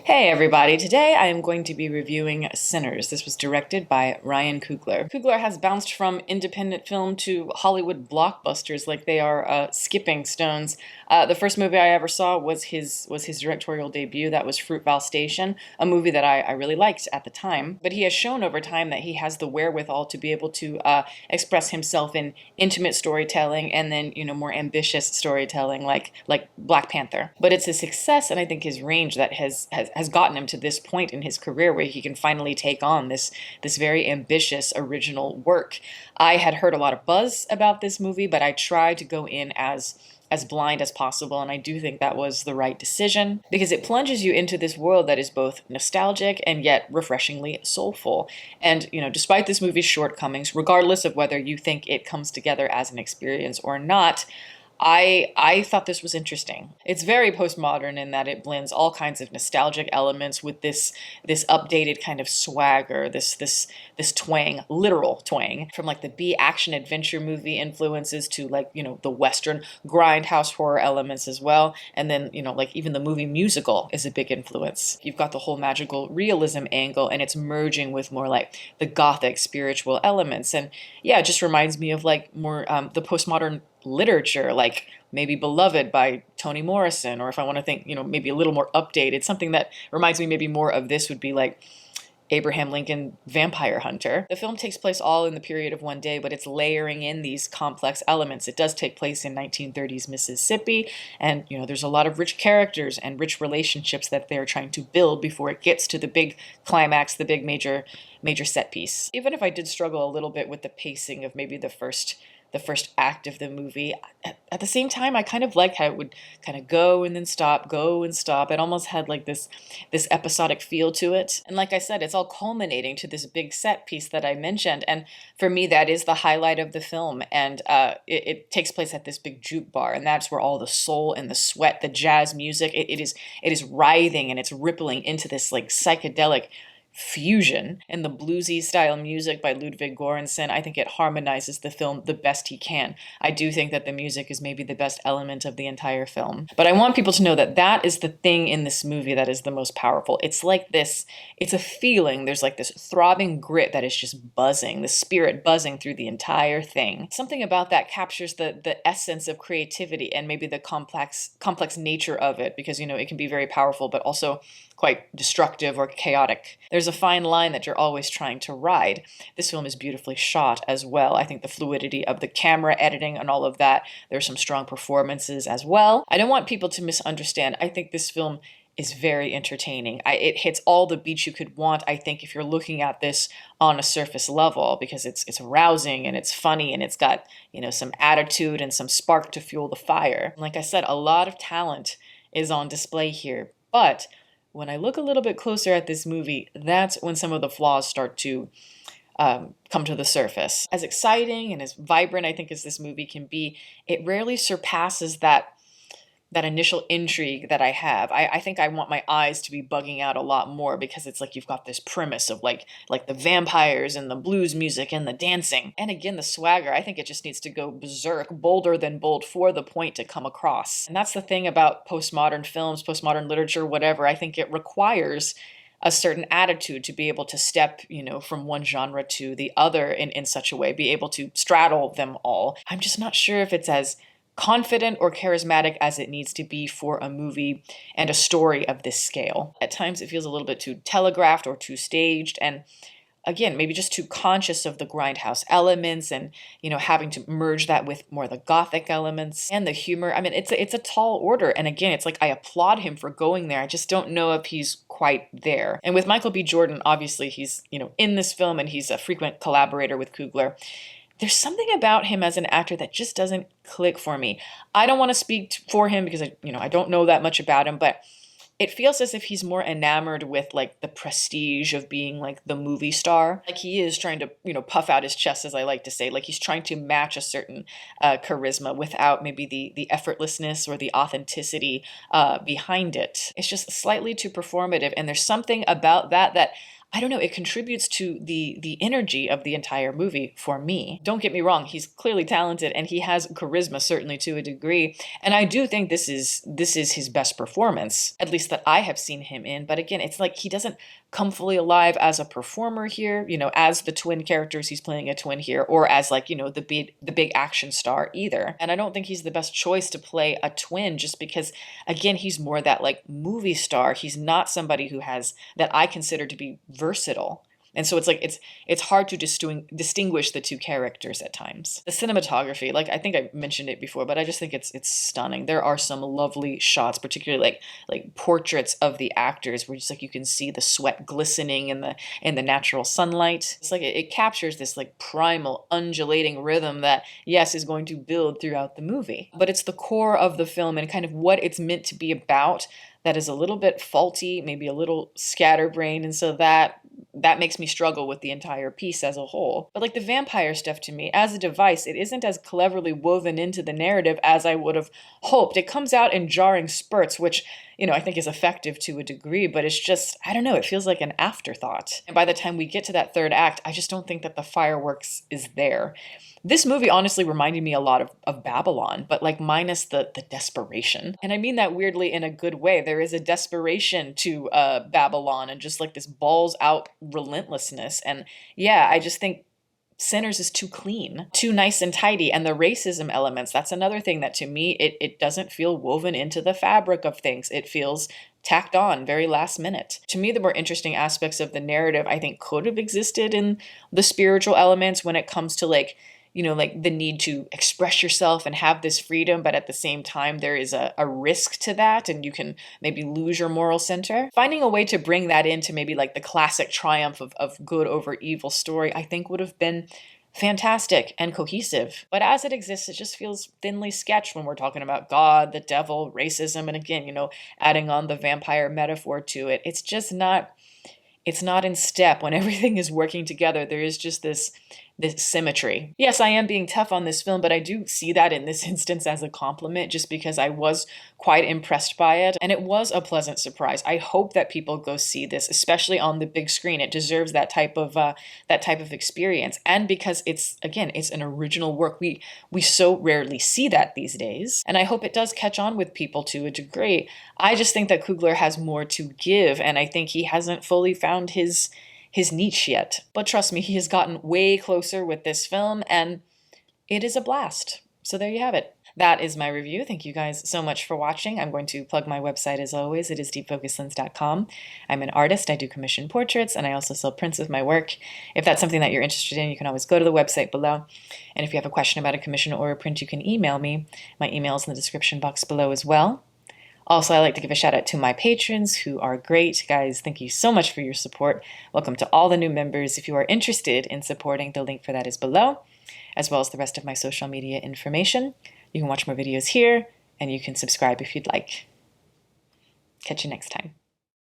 Hey everybody, today I am going to be reviewing Sinners. This was directed by Ryan Coogler. Coogler has bounced from independent film to Hollywood blockbusters like they are skipping stones. The first movie I ever saw was his directorial debut. That was Fruitvale Station, a movie that I really liked at the time. But he has shown over time that he has the wherewithal to be able to express himself in intimate storytelling and then, more ambitious storytelling like Black Panther. But it's his success and I think his range that has gotten him to this point in his career where he can finally take on this very ambitious original work. I had heard a lot of buzz about this movie, but I tried to go in as blind as possible, and I do think that was the right decision because it plunges you into this world that is both nostalgic and yet refreshingly soulful. And, despite this movie's shortcomings, regardless of whether you think it comes together as an experience or not, I thought this was interesting. It's very postmodern in that it blends all kinds of nostalgic elements with this updated kind of swagger, this twang, literal twang, from like the B action adventure movie influences to the Western grindhouse horror elements as well. And then, like even the movie musical is a big influence. You've got the whole magical realism angle and it's merging with more like the gothic spiritual elements. And yeah, it just reminds me of like more the postmodern literature, like maybe Beloved by Toni Morrison, or if I want to think, maybe a little more updated, something that reminds me maybe more of this would be like Abraham Lincoln Vampire Hunter. The film takes place all in the period of one day, but it's layering in these complex elements. It does take place in 1930s Mississippi, and there's a lot of rich characters and rich relationships that they're trying to build before it gets to the big climax, the big major set piece. Even if I did struggle a little bit with the pacing of maybe the first act of the movie, at the same time I kind of liked how it would kind of go and then stop, go and stop. It almost had like this episodic feel to it. And like I said, it's all culminating to this big set piece that I mentioned. And for me, that is the highlight of the film. And it takes place at this big juke bar, and that's where all the soul and the sweat, the jazz music, it is writhing and it's rippling into this like psychedelic fusion. And the bluesy style music by Ludwig Göransson, I think it harmonizes the film the best he can. I do think that the music is maybe the best element of the entire film. But I want people to know that that is the thing in this movie that is the most powerful. It's like this, it's a feeling. There's like this throbbing grit that is just buzzing, the spirit buzzing through the entire thing. Something about that captures the essence of creativity and maybe the complex nature of it, because it can be very powerful but also quite destructive or chaotic. There's a fine line that you're always trying to ride. This film is beautifully shot as well. I think the fluidity of the camera editing and all of that, there's some strong performances as well. I don't want people to misunderstand. I think this film is very entertaining. It hits all the beats you could want, I think, if you're looking at this on a surface level, because it's rousing and it's funny and it's got, some attitude and some spark to fuel the fire. Like I said, a lot of talent is on display here, but when I look a little bit closer at this movie, that's when some of the flaws start to come to the surface. As exciting and as vibrant I think as this movie can be, it rarely surpasses that initial intrigue that I have. I think I want my eyes to be bugging out a lot more, because it's like you've got this premise of like the vampires and the blues music and the dancing. And again, the swagger, I think it just needs to go berserk, bolder than bold for the point to come across. And that's the thing about postmodern films, postmodern literature, whatever. I think it requires a certain attitude to be able to step, from one genre to the other in such a way, be able to straddle them all. I'm just not sure if it's as confident or charismatic as it needs to be for a movie and a story of this scale. At times it feels a little bit too telegraphed or too staged, and again, maybe just too conscious of the grindhouse elements and, having to merge that with more the gothic elements and the humor. I mean, it's a tall order. And again, it's like I applaud him for going there. I just don't know if he's quite there. And with Michael B. Jordan, obviously he's, in this film and he's a frequent collaborator with Coogler. There's something about him as an actor that just doesn't click for me. I don't want to speak for him because I don't know that much about him, but it feels as if he's more enamored with like the prestige of being like the movie star. Like he is trying to, puff out his chest, as I like to say. Like he's trying to match a certain charisma without maybe the effortlessness or the authenticity behind it. It's just slightly too performative. And there's something about that I don't know, it contributes to the energy of the entire movie for me. Don't get me wrong, he's clearly talented and he has charisma certainly to a degree. And I do think this is his best performance, at least that I have seen him in. But again, it's like he doesn't come fully alive as a performer here, as the twin characters, he's playing a twin here, or as like, the big action star either. And I don't think he's the best choice to play a twin just because again, he's more that like movie star. He's not somebody who has that I consider to be versatile. And so it's like it's hard to distinguish the two characters at times. The cinematography, like I think I mentioned it before, but I just think it's stunning. There are some lovely shots, particularly like portraits of the actors, where just like you can see the sweat glistening in the natural sunlight. It's like it captures this like primal undulating rhythm that yes is going to build throughout the movie. But it's the core of the film and kind of what it's meant to be about that is a little bit faulty, maybe a little scatterbrained, and so that makes me struggle with the entire piece as a whole. But like the vampire stuff to me, as a device, it isn't as cleverly woven into the narrative as I would have hoped. It comes out in jarring spurts, which, I think is effective to a degree, but it's just, I don't know, it feels like an afterthought. And by the time we get to that third act, I just don't think that the fireworks is there. This movie honestly reminded me a lot of Babylon, but like minus the desperation. And I mean that weirdly in a good way. There is a desperation to Babylon and just like this balls out relentlessness. And yeah, I just think Sinners is too clean, too nice and tidy. And the racism elements, that's another thing that to me, it doesn't feel woven into the fabric of things. It feels tacked on very last minute. To me, the more interesting aspects of the narrative, I think could have existed in the spiritual elements when it comes to like the need to express yourself and have this freedom, but at the same time, there is a risk to that, and you can maybe lose your moral center. Finding a way to bring that into maybe like the classic triumph of good over evil story, I think would have been fantastic and cohesive. But as it exists, it just feels thinly sketched when we're talking about God, the devil, racism, and again, adding on the vampire metaphor to it. It's not in step when everything is working together. There is just this symmetry. Yes, I am being tough on this film, but I do see that in this instance as a compliment just because I was quite impressed by it and it was a pleasant surprise. I hope that people go see this, especially on the big screen. It deserves that type of experience. And because it's an original work. We so rarely see that these days. And I hope it does catch on with people to a degree. I just think that Coogler has more to give and I think he hasn't fully found his niche yet. But trust me, he has gotten way closer with this film and it is a blast. So there you have it. That is my review. Thank you guys so much for watching. I'm going to plug my website as always. It is deepfocuslens.com. I'm an artist. I do commission portraits and I also sell prints of my work. If that's something that you're interested in, you can always go to the website below. And if you have a question about a commission or a print, you can email me. My email is in the description box below as well. Also, I like to give a shout out to my patrons who are great. Guys, thank you so much for your support. Welcome to all the new members. If you are interested in supporting, the link for that is below, as well as the rest of my social media information. You can watch more videos here, and you can subscribe if you'd like. Catch you next time.